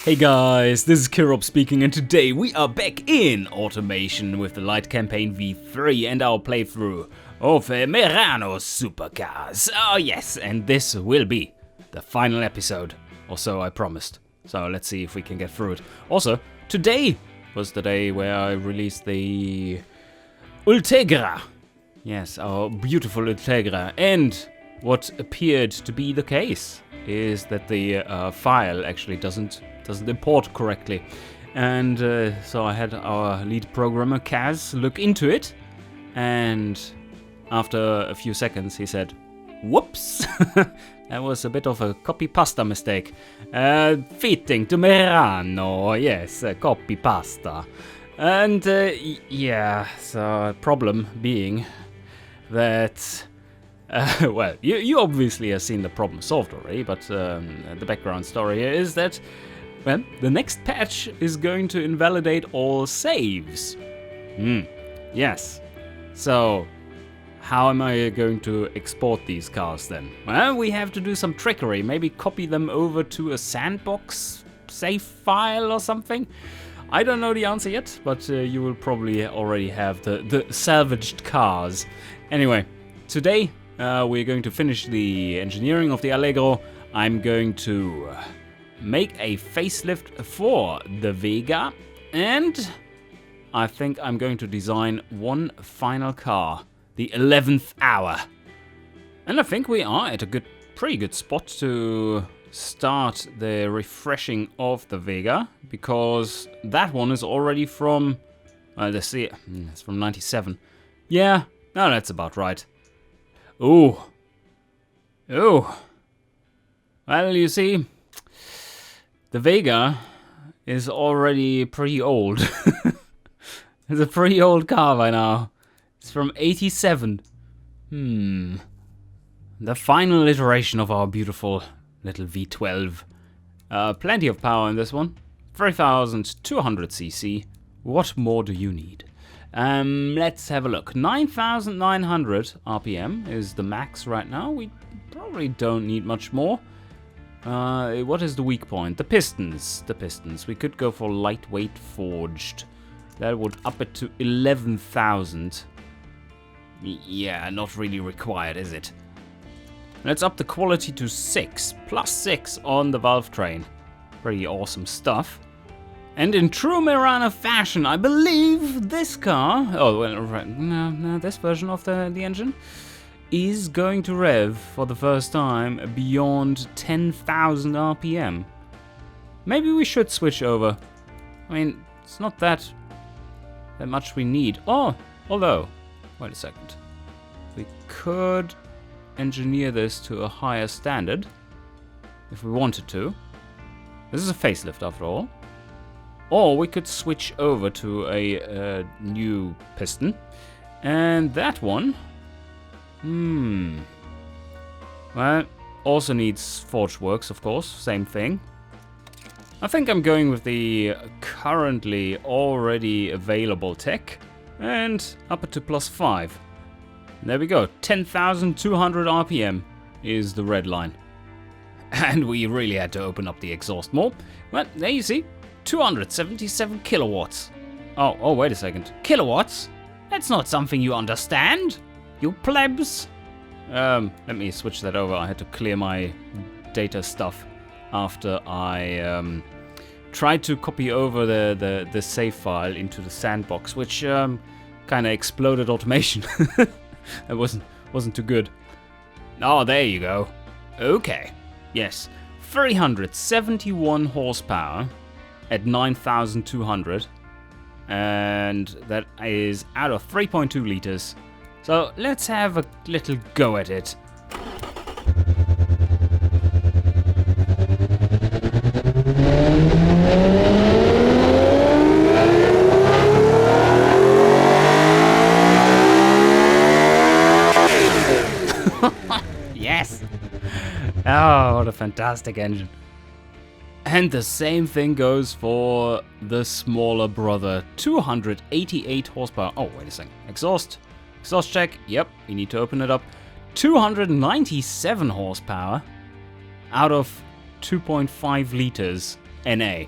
Hey guys, this is Kirop speaking, and today we are back in automation with the Lite campaign V3 and our playthrough of Merano Supercars. Oh yes, and this will be the final episode, or so I promised. So let's see if we can get through it. Also, today was the day where I released the Ultegra. Yes, our beautiful Ultegra. And what appeared to be the case is that the file actually doesn't import correctly. And so I had our lead programmer Kaz look into it, and after a few seconds he said, whoops, that was a bit of a copy-pasta mistake. Fitting to Merano, yes, copy-pasta. And yeah, so problem being that well, you obviously have seen the problem solved already, but the background story here is that, well, the next patch is going to invalidate all saves. Yes. So, how am I going to export these cars then? Well, we have to do some trickery. Maybe copy them over to a sandbox save file or something. I don't know the answer yet, but you will probably already have the salvaged cars. Anyway, today we're going to finish the engineering of the Allegro. I'm going to make a facelift for the Vega, and I think I'm going to design one final car, the 11th hour. And I think we are at a pretty good spot to start the refreshing of the Vega, because that one is already from, let's see, it's from 97. Yeah, no, that's about right. Ooh. Well, you see, the Vega is already pretty old. It's a pretty old car by now. It's from 87. The final iteration of our beautiful little V12. Plenty of power in this one. 3,200 cc. What more do you need? Let's have a look. 9,900 RPM is the max right now. We probably don't need much more. What is the weak point? The pistons. We could go for lightweight forged. That would up it to 11,000. Yeah, not really required, is it? Let's up the quality to 6. Plus 6 on the valve train. Pretty awesome stuff. And in true Merano fashion, I believe this car, this version of the engine, is going to rev for the first time beyond 10,000 RPM. Maybe we should switch over. I mean, it's not that much we need. Oh, although, wait a second. We could engineer this to a higher standard if we wanted to. This is a facelift after all. Or we could switch over to a new piston. And that one, well, also needs forge works, of course, same thing. I think I'm going with the currently already available tech and up it to +5. There we go, 10,200 RPM is the red line. And we really had to open up the exhaust more. Well, there you see. 277 kilowatts. Oh, wait a second. Kilowatts? That's not something you understand, you plebs. Let me switch that over. I had to clear my data stuff after I tried to copy over the save file into the sandbox, which kind of exploded automation. That wasn't too good. Oh, there you go. Okay. Yes. 371 horsepower. At 9,200, and that is out of 3.2 liters. So let's have a little go at it. Yes! Oh, what a fantastic engine. And the same thing goes for the smaller brother, 288 horsepower. Oh, wait a second. Exhaust check. Yep, we need to open it up. 297 horsepower out of 2.5 liters NA.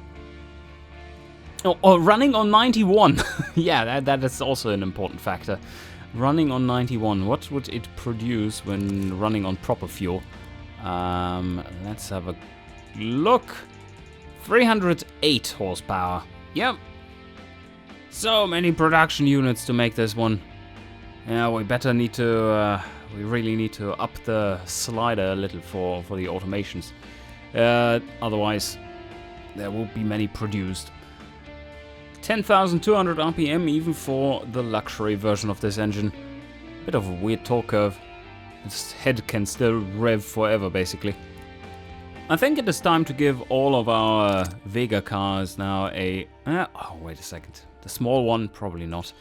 Oh, running on 91. Yeah, that is also an important factor. Running on 91. What would it produce when running on proper fuel? Let's have a look. 308 horsepower. Yep. So many production units to make this one. Yeah, we really need to up the slider a little for the automations. Otherwise, there won't be many produced. 10,200 RPM even for the luxury version of this engine. Bit of a weird torque curve. Its head can still rev forever, basically. I think it is time to give all of our Vega cars now a... oh, wait a second. The small one, probably not.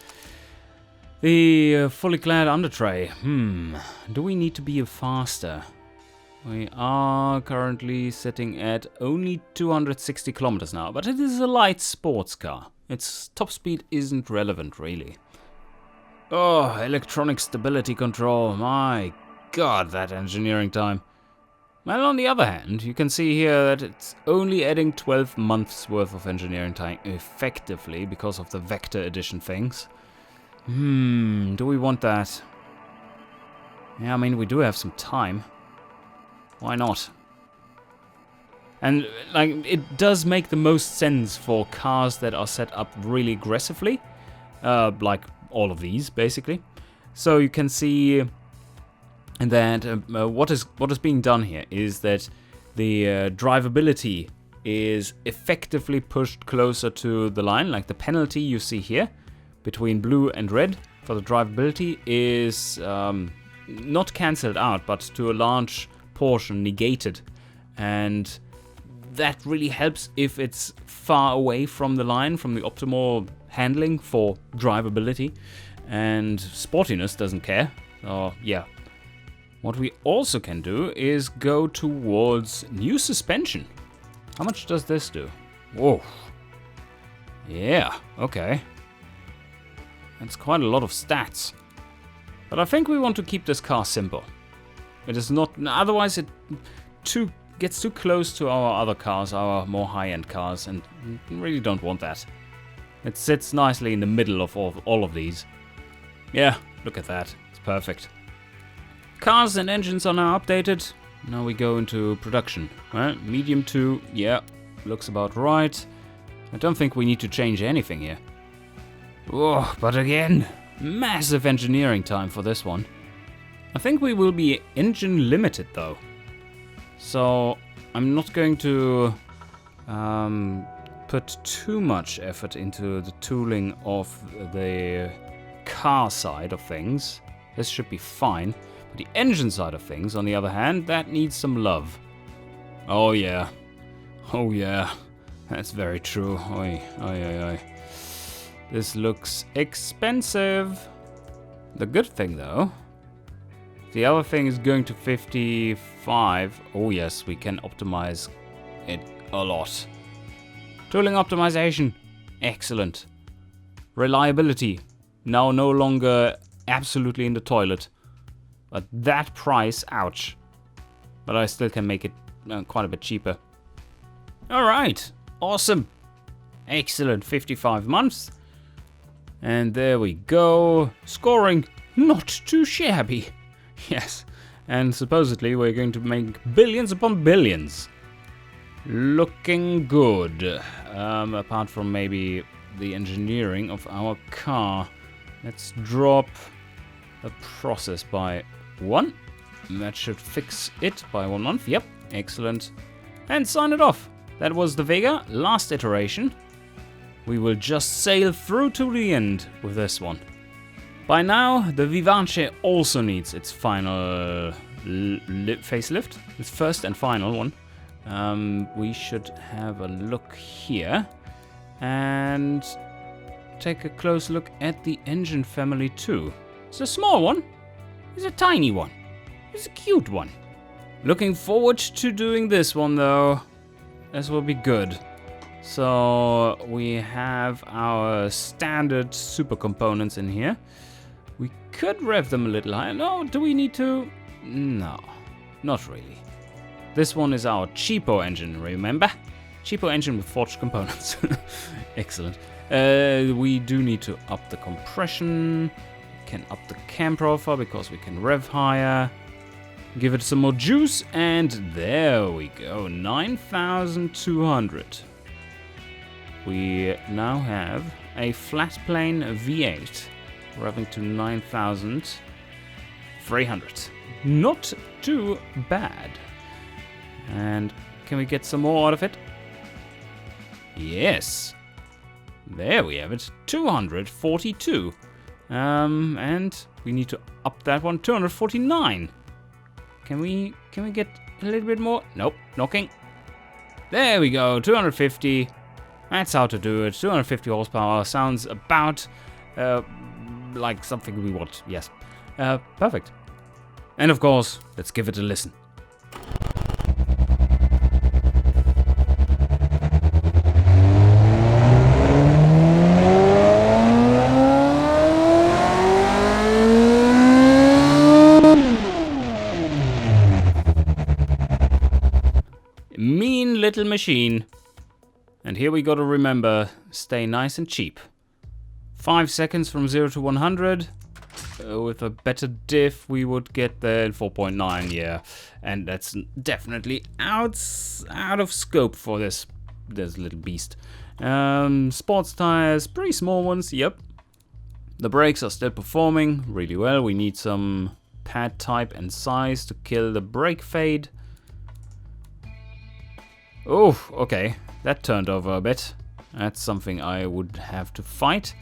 The fully clad undertray. Do we need to be faster? We are currently sitting at only 260 kilometers now, but it is a light sports car. Its top speed isn't relevant, really. Oh, electronic stability control. My god, that engineering time. Well, on the other hand, you can see here that it's only adding 12 months worth of engineering time effectively because of the Vector Edition things. Do we want that? Yeah, I mean, we do have some time. Why not? And, like, it does make the most sense for cars that are set up really aggressively. Like all of these, basically. So you can see that what is being done here is that the drivability is effectively pushed closer to the line. Like the penalty you see here between blue and red for the drivability is not cancelled out, but to a large portion negated. And that really helps if it's far away from the line, from the optimal handling for drivability. And sportiness doesn't care. So yeah. What we also can do is go towards new suspension. How much does this do? Whoa. Yeah, okay. That's quite a lot of stats. But I think we want to keep this car simple. It is not... Otherwise it gets too close to our other cars, our more high-end cars, and we really don't want that. It sits nicely in the middle of all of these. Yeah, look at that. It's perfect. Cars and engines are now updated. Now we go into production. Well, medium 2, yeah, looks about right. I don't think we need to change anything here. Oh, but again, massive engineering time for this one. I think we will be engine limited though. So I'm not going to put too much effort into the tooling of the car side of things. This should be fine. But the engine side of things, on the other hand, that needs some love. Oh yeah. Oh yeah. That's very true. Oi, oi, oi, oi. This looks expensive. The good thing though, the other thing is going to 55. Oh yes, we can optimize it a lot. Tooling optimization. Excellent. Reliability. Now no longer absolutely in the toilet. But that price, ouch. But I still can make it quite a bit cheaper. Alright, awesome. Excellent, 55 months. And there we go. Scoring, not too shabby. Yes, and supposedly we're going to make billions upon billions. Looking good. Apart from maybe the engineering of our car. Let's drop the process by 1. That should fix it by 1 month. Yep, excellent. And sign it off. That was the Vega, last iteration. We will just sail through to the end with this one. By now, the Vivace also needs its final facelift. Its first and final one. We should have a look here. And take a close look at the engine family too. It's a small one. It's a tiny one. It's a cute one. Looking forward to doing this one though. This will be good. So we have our standard super components in here. We could rev them a little higher. No, do we need to? No, not really. This one is our cheapo engine, remember? Cheapo engine with forged components. Excellent. We do need to up the compression. We can up the cam profile because we can rev higher. Give it some more juice, and there we go. 9,200. We now have a flat plane V8, revving to 9,300. Not too bad. And can we get some more out of it? Yes. There we have it. 242. And we need to up that one. 249. Can we get a little bit more? Nope. Knocking. There we go. 250. That's how to do it. 250 horsepower sounds about like something we want. Yes. Perfect. And of course, let's give it a listen. Mean little machine. And here we gotta remember, stay nice and cheap. 5 seconds from 0 to 100. With a better diff, we would get there in 4.9, yeah. And that's definitely out of scope for this little beast. Sports tires, pretty small ones, yep. The brakes are still performing really well. We need some pad type and size to kill the brake fade. Oh, okay. That turned over a bit. That's something I would have to fight.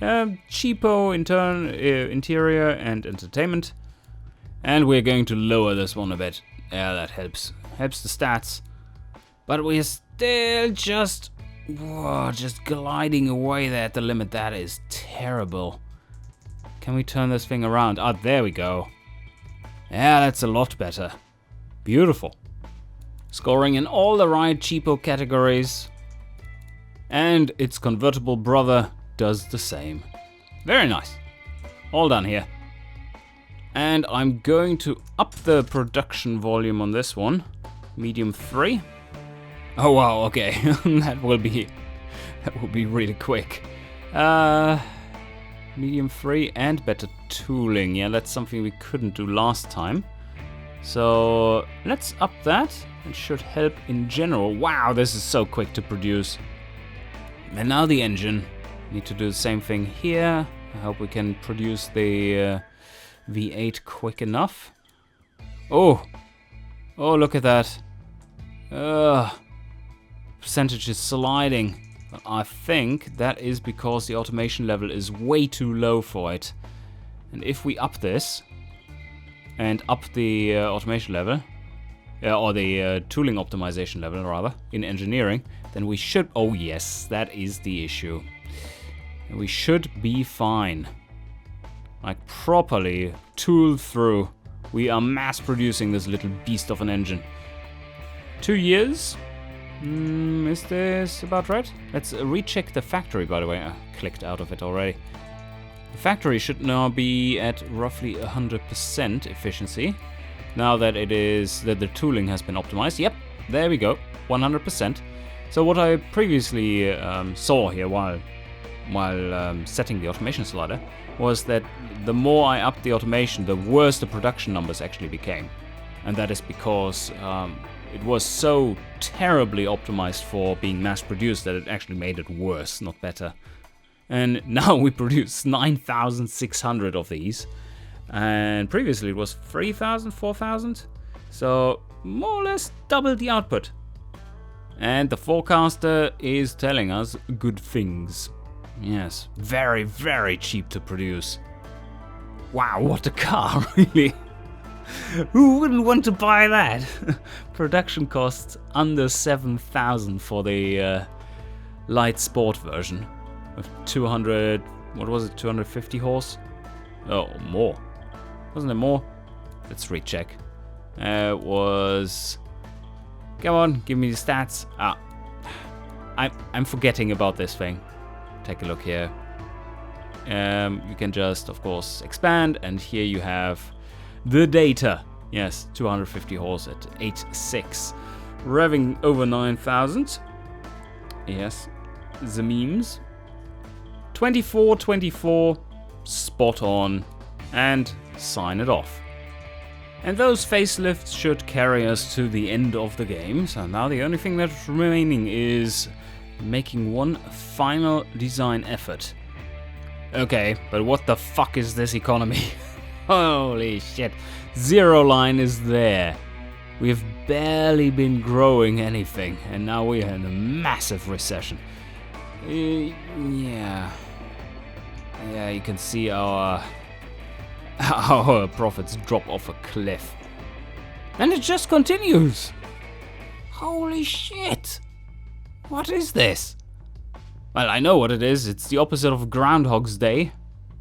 Cheapo interior and entertainment. And we're going to lower this one a bit. Yeah, that helps. Helps the stats. But we're still just gliding away there at the limit. That is terrible. Can we turn this thing around? Ah, there we go. Yeah, that's a lot better. Beautiful. Scoring in all the right cheapo categories. And its convertible brother does the same. Very nice. All done here. And I'm going to up the production volume on this one. Medium 3. Oh wow, okay. that will be really quick. Medium 3 and better tooling. Yeah, that's something we couldn't do last time. So let's up that. It should help in general. Wow, this is so quick to produce. And now the engine. Need to do the same thing here. I hope we can produce the V8 quick enough. Oh, look at that. Percentage is sliding. But I think that is because the automation level is way too low for it. And if we up this and up the automation level, or the tooling optimization level rather, in engineering, then we should, oh yes, that is the issue. And we should be fine. Like properly tooled through. We are mass producing this little beast of an engine. 2 years? Is this about right? Let's recheck the factory, by the way. I clicked out of it already. The factory should now be at roughly 100% efficiency. Now that the tooling has been optimized. Yep, there we go, 100%. So what I previously saw here while setting the automation slider was that the more I upped the automation, the worse the production numbers actually became. And that is because it was so terribly optimized for being mass produced that it actually made it worse, not better. And now we produce 9,600 of these. And previously it was 3,000, 4,000. So more or less double the output. And the forecaster is telling us good things. Yes, very, very cheap to produce. Wow, what a car, really. Who wouldn't want to buy that? Production costs under 7,000 for the Lite Sport version. With 200, what was it, 250 horse? Oh, more. Wasn't it more? Let's recheck. It was... Come on, give me the stats. I'm forgetting about this thing. Take a look here. You can just, of course, expand, and here you have the data. Yes, 250 horse at 8.6, revving over 9,000. Yes, the memes. 24-24, spot on, and sign it off. And those facelifts should carry us to the end of the game. So now the only thing that's remaining is making one final design effort. Okay, but what the fuck is this economy? Holy shit. Zero line is there. We've barely been growing anything, and now we're in a massive recession. Yeah, you can see our profits drop off a cliff. And it just continues. Holy shit. What is this? Well, I know what it is. It's the opposite of Groundhog's Day.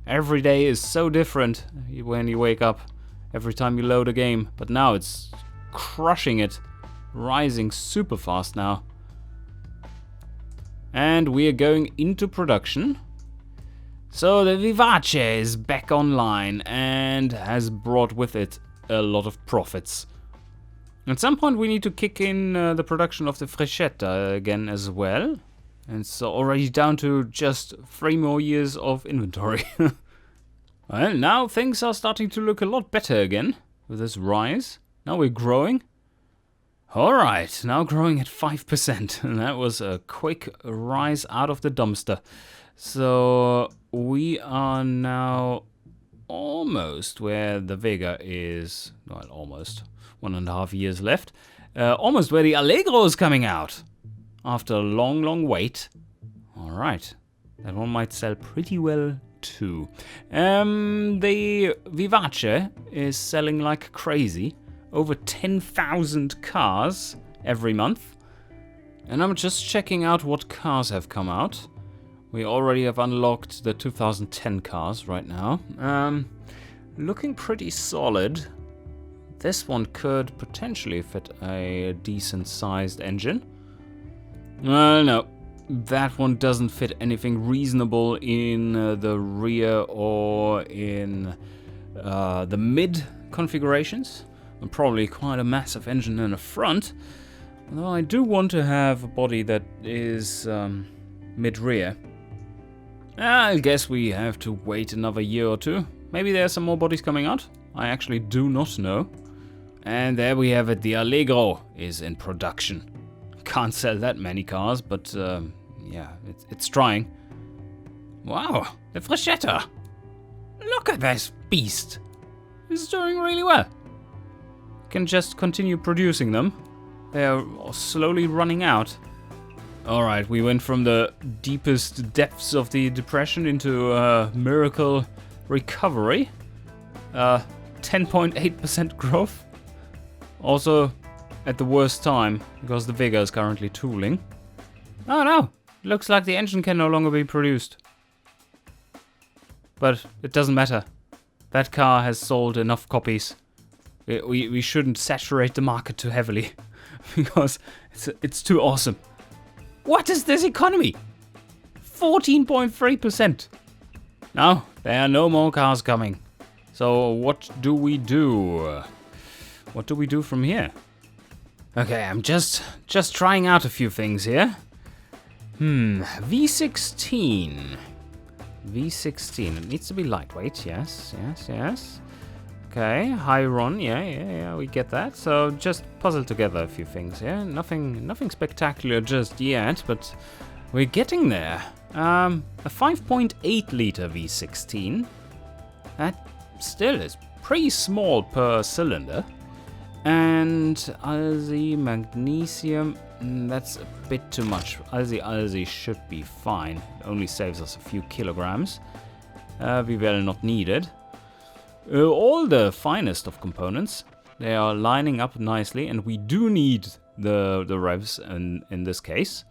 Every day is so different when you wake up, every time you load a game. But now it's crushing it, rising super fast now. And we are going into production. So the Vivace is back online and has brought with it a lot of profits. At some point we need to kick in the production of the Freshetta again as well. And so already down to just 3 more years of inventory. Well, now things are starting to look a lot better again with this rise. Now we're growing. Alright, now growing at 5%. And that was a quick rise out of the dumpster. So we are now almost where the Vega is. Well, almost 1.5 years left. Almost where the Allegro is coming out. After a long wait. Alright. That one might sell pretty well too. The Vivace is selling like crazy. Over 10,000 cars every month. And I'm just checking out what cars have come out. We already have unlocked the 2010 cars right now. Looking pretty solid. This one could potentially fit a decent sized engine. No, that one doesn't fit anything reasonable in the rear or in the mid configurations. And probably quite a massive engine in the front. Although I do want to have a body that is mid-rear. I guess we have to wait another year or two. Maybe there are some more bodies coming out. I actually do not know. And there we have it. The Allegro is in production. Can't sell that many cars, but yeah, it's trying. Wow, the Freshetta. Look at this beast. It's doing really well. Can just continue producing them. They're slowly running out. Alright, we went from the deepest depths of the depression into a miracle recovery. 10.8% growth. Also at the worst time, because the Vega is currently tooling. Oh no, looks like the engine can no longer be produced. But it doesn't matter. That car has sold enough copies. We shouldn't saturate the market too heavily, because it's too awesome. What is this economy? 14.3%. Now, there are no more cars coming. So what do we do? What do we do from here? Okay, I'm just trying out a few things here. V16. V16. It needs to be lightweight. Yes. Okay, high run. Yeah, we get that. So just puzzle together a few things here. Nothing spectacular just yet, but we're getting there. A 5.8 liter V16. That still is pretty small per cylinder. And Alsi magnesium, that's a bit too much. Alsi should be fine. It only saves us a few kilograms. Vivell not needed. All the finest of components, they are lining up nicely, and we do need the revs in this case.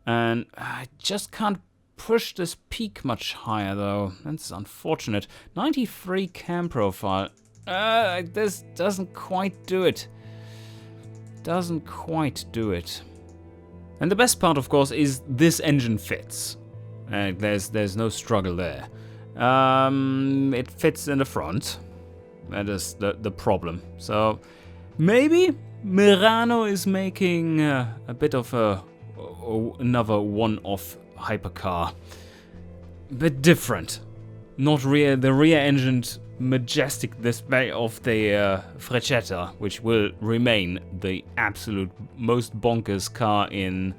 And I just can't push this peak much higher though. That's unfortunate. 93 cam profile. This doesn't quite do it. And the best part, of course, is this engine fits. There's no struggle there. It fits in the front. That is the problem. So maybe Merano is making a bit of a another one-off hypercar. Bit different. Not the rear-engined majestic display of the Fruinia, which will remain the absolute most bonkers car in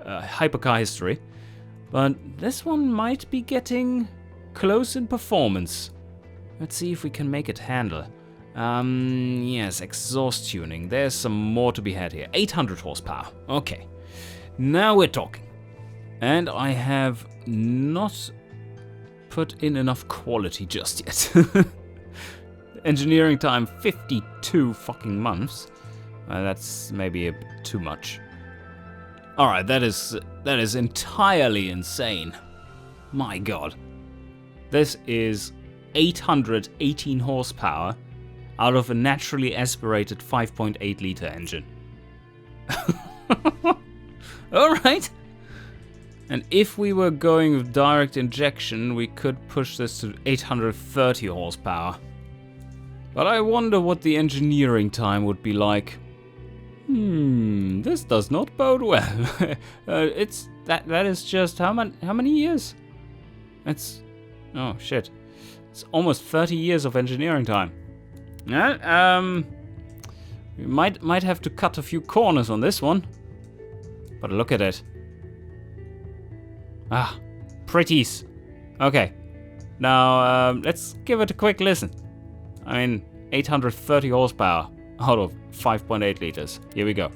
hypercar history. But this one might be getting close in performance. Let's see if we can make it handle. Yes, exhaust tuning. There's some more to be had here. 800 horsepower. Okay. Now we're talking. And I have not put in enough quality just yet. Engineering time 52 fucking months. That's maybe a bit too much. Alright, that is entirely insane. My god. This is 818 horsepower out of a naturally aspirated 5.8 liter engine. Alright. And if we were going with direct injection, we could push this to 830 horsepower. But I wonder what the engineering time would be like. This does not bode well. It's that is just how many years? Oh shit. It's almost 30 years of engineering time. Yeah, we might have to cut a few corners on this one. But look at it. Ah, pretties. Okay. Now, let's give it a quick listen. I mean, 830 horsepower out of 5.8 liters. Here we go.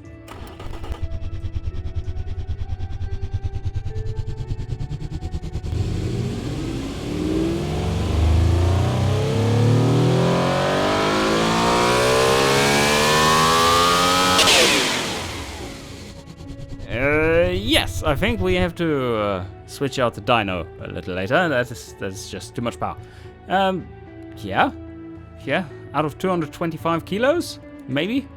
Yes, I think we have to switch out the dyno a little later. That's just too much power. Yeah, out of 225 kilos, maybe.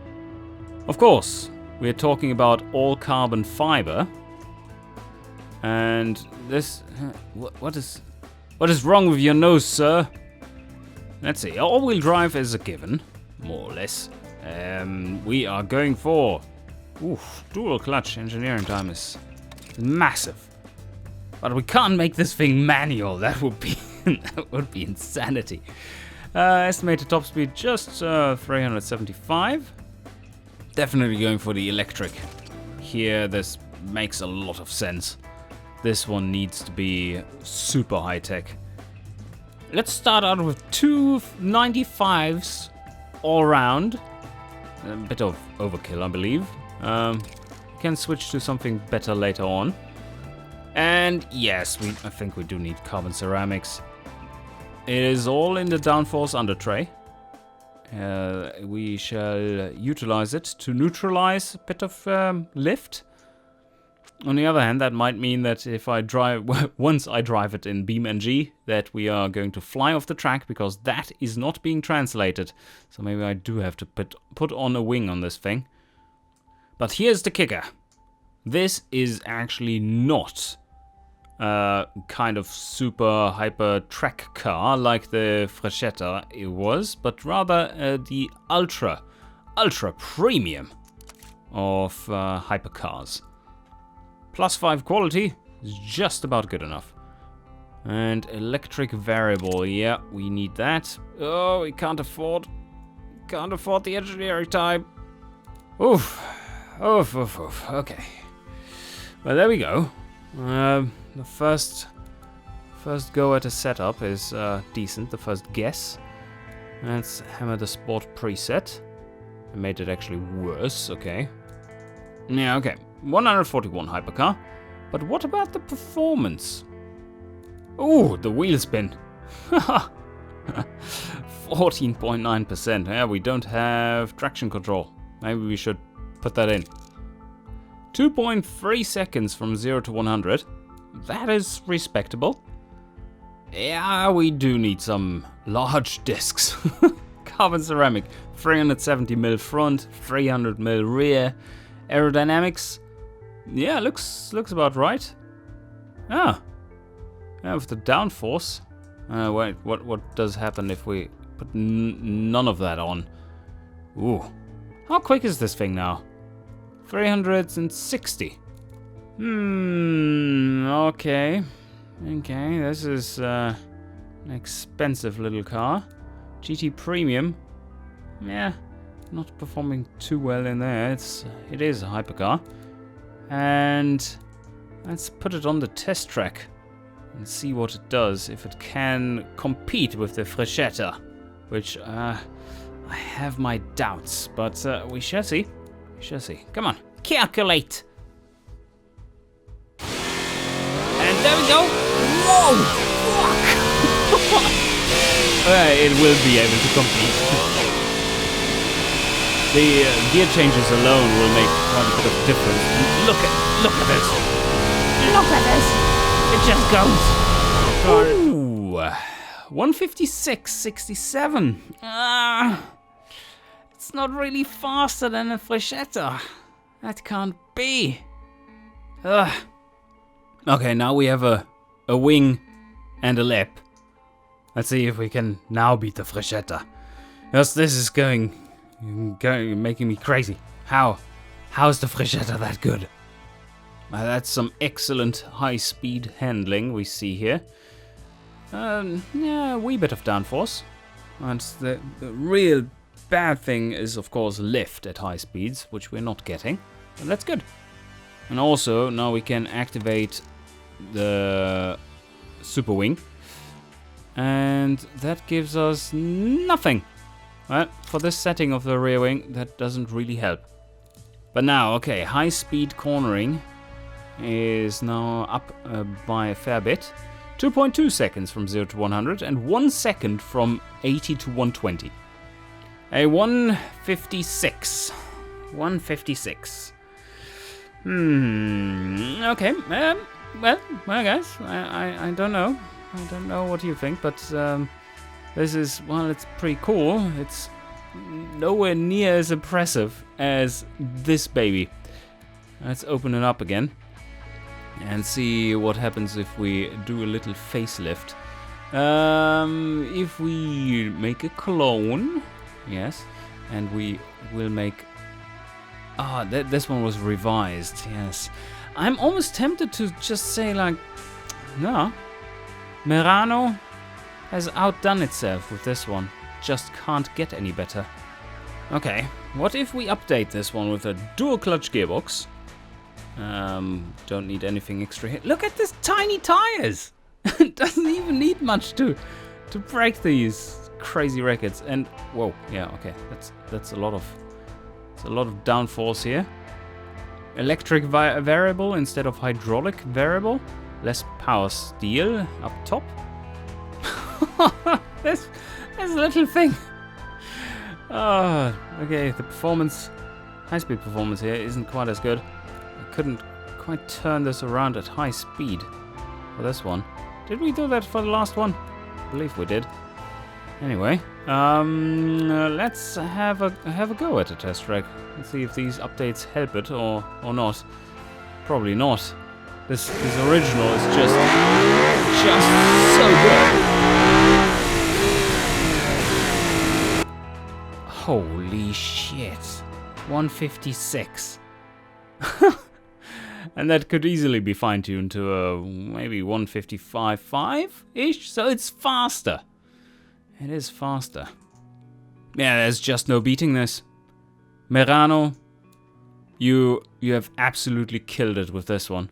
Of course, we're talking about all carbon fiber, and this. What is wrong with your nose, sir? Let's see. All-wheel drive is a given, more or less. We are going for. Dual clutch engineering time is massive. But we can't make this thing manual. That would be insanity. Estimated top speed just 375. Definitely going for the electric. Here, this makes a lot of sense. This one needs to be super high tech. Let's start out with 295s all around. A bit of overkill, I believe. Can switch to something better later on. And yes, I think we do need carbon ceramics. It is all in the downforce under tray. We shall utilize it to neutralize a bit of lift. On the other hand, that might mean that if I drive, once I drive it in BeamNG, that we are going to fly off the track because that is not being translated. So maybe I do have to put on a wing on this thing. But here's the kicker. This is actually not a kind of super hyper track car like the Fruinia it was, but rather the ultra premium of hypercars. +5 quality is just about good enough. And electric variable, yeah, we need that. Oh, we can't afford the engineering time. Oof. Okay. Well, there we go. The first go at a setup is decent. The first guess. Let's hammer the sport preset. I made it actually worse. Okay. Yeah. Okay. 141 hypercar. But what about the performance? Ooh, the wheel spin. 14.9%. Yeah, we don't have traction control. Maybe we should put that in. 2.3 seconds from 0 to 100. That is respectable. Yeah, we do need some large discs. Carbon ceramic. 370mm front, 300mm rear. Aerodynamics. Yeah, looks about right. Ah. Yeah, with the downforce. Wait, what does happen if we put none of that on? Ooh. How quick is this thing now? 360. Okay. Okay, this is an expensive little car. GT Premium. Yeah, not performing too well in there. It is a hypercar. And let's put it on the test track and see what it does, if it can compete with the Frechetta, which I have my doubts, but we shall see. We shall see. Come on, calculate. And there we go. Whoa! Fuck! It will be able to compete. The gear changes alone will make quite a bit of difference. And look at this. Look at this. It just goes. Ooh, 156.67. It's not really faster than a Frechetta. That can't be. Okay, now we have a wing and a lap. Let's see if we can now beat the Frechetta. Because this is making me crazy. How's the Frechetta that good? That's some excellent high-speed handling we see here. Yeah, a wee bit of downforce. And the real bad thing is, of course, lift at high speeds, which we're not getting. But that's good. And also, now we can activate the super wing. And that gives us nothing. But for this setting of the rear wing, that doesn't really help. But now, okay, high-speed cornering is now up by a fair bit. 2.2 seconds from 0 to 100 and 1 second from 80 to 120. A 156. 156. Okay. Well, guys, I don't know. I don't know what you think, but this is, well, it's pretty cool. It's nowhere near as impressive as this baby. Let's open it up again and see what happens if we do a little facelift. If we make a clone, yes, and we will make... this one was revised, yes. I'm almost tempted to just say, like, no, Merano has outdone itself with this one. Just can't get any better. Okay, what if we update this one with a dual clutch gearbox? Don't need anything extra here. Look at this tiny tires! It doesn't even need much to break these crazy records. And whoa, yeah, okay, that's a lot of downforce here. Electric variable instead of hydraulic variable. Less power steer up top. This little thing. Okay, the performance, high-speed performance here isn't quite as good. I couldn't quite turn this around at high speed for this one. Did we do that for the last one? I believe we did. Anyway, let's have a go at the test track and see if these updates help it or not. Probably not. This original is just so good. Holy shit. 156. And that could easily be fine-tuned to a maybe 155.5-ish, so it's faster. It is faster. Yeah, there's just no beating this. Merano, you have absolutely killed it with this one.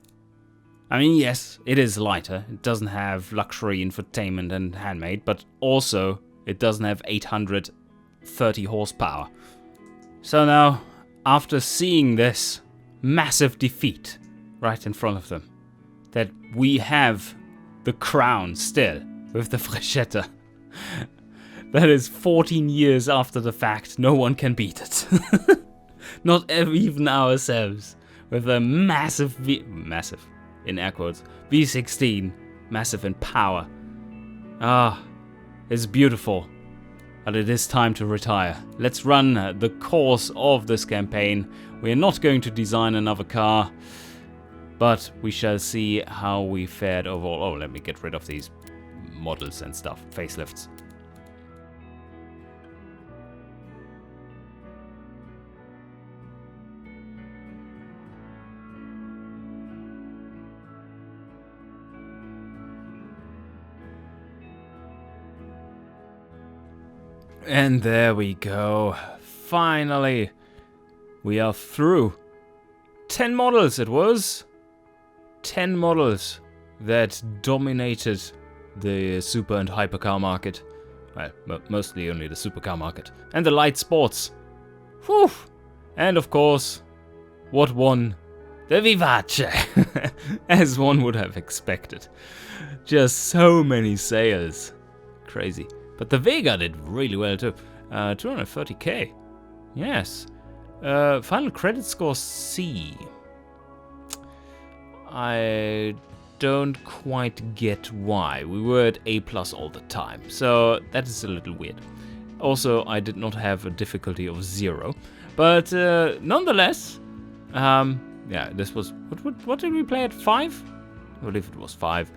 I mean, yes, it is lighter. It doesn't have luxury infotainment and handmade, but also it doesn't have 830 horsepower. So now, after seeing this massive defeat right in front of them, that we have the crown still with the Frechetta, that is 14 years after the fact, no one can beat it. Not even ourselves, with a massive, in air quotes, V16, massive in power. It's beautiful, but it is time to retire. Let's run the course of this campaign. We're not going to design another car, but we shall see how we fared overall. Oh, let me get rid of these models and stuff, facelifts. And there we go. Finally, we are through. 10 models it was. 10 models that dominated the super and hypercar market. Well, mostly only the supercar market. And the light sports. Whew! And of course, what won? The Vivace! As one would have expected. Just so many sales. Crazy. But the Vega did really well too. 230k. Yes. Final credit score C. I don't quite get why. We were at A+ all the time, so that is a little weird. Also, I did not have a difficulty of 0, but nonetheless, yeah, this was what did we play at 5? I believe it was 5.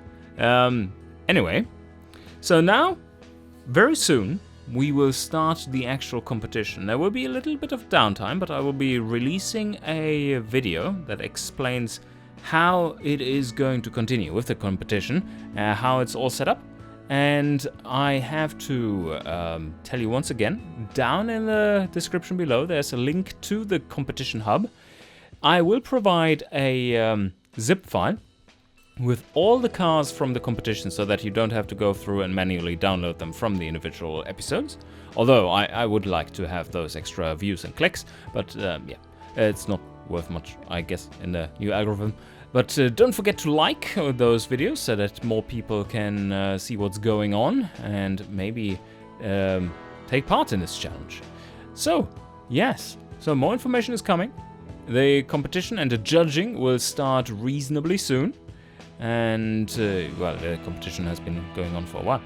Anyway, so now, very soon, we will start the actual competition. There will be a little bit of downtime, but I will be releasing a video that explains how it is going to continue with the competition, how it's all set up. And I have to tell you once again, down in the description below, there's a link to the competition hub. I will provide a zip file with all the cars from the competition so that you don't have to go through and manually download them from the individual episodes. Although I would like to have those extra views and clicks, but yeah, it's not worth much, I guess, in the new algorithm. But don't forget to like those videos so that more people can see what's going on and maybe take part in this challenge. So, yes, so more information is coming. The competition and the judging will start reasonably soon. And, well, the competition has been going on for a while.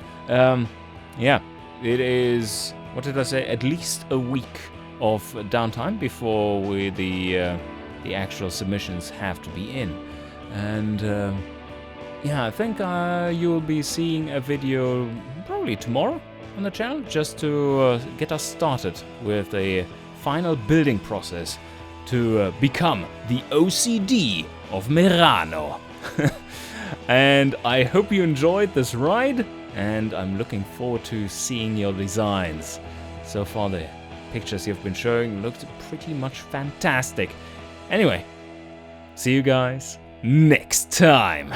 Yeah, it is, what did I say, at least a week of downtime before the actual submissions have to be in. And, yeah, I think you'll be seeing a video probably tomorrow on the channel, just to get us started with the final building process to become the OCD of Merano. And I hope you enjoyed this ride, and I'm looking forward to seeing your designs. So far the pictures you've been showing looked pretty much fantastic. Anyway, see you guys next time.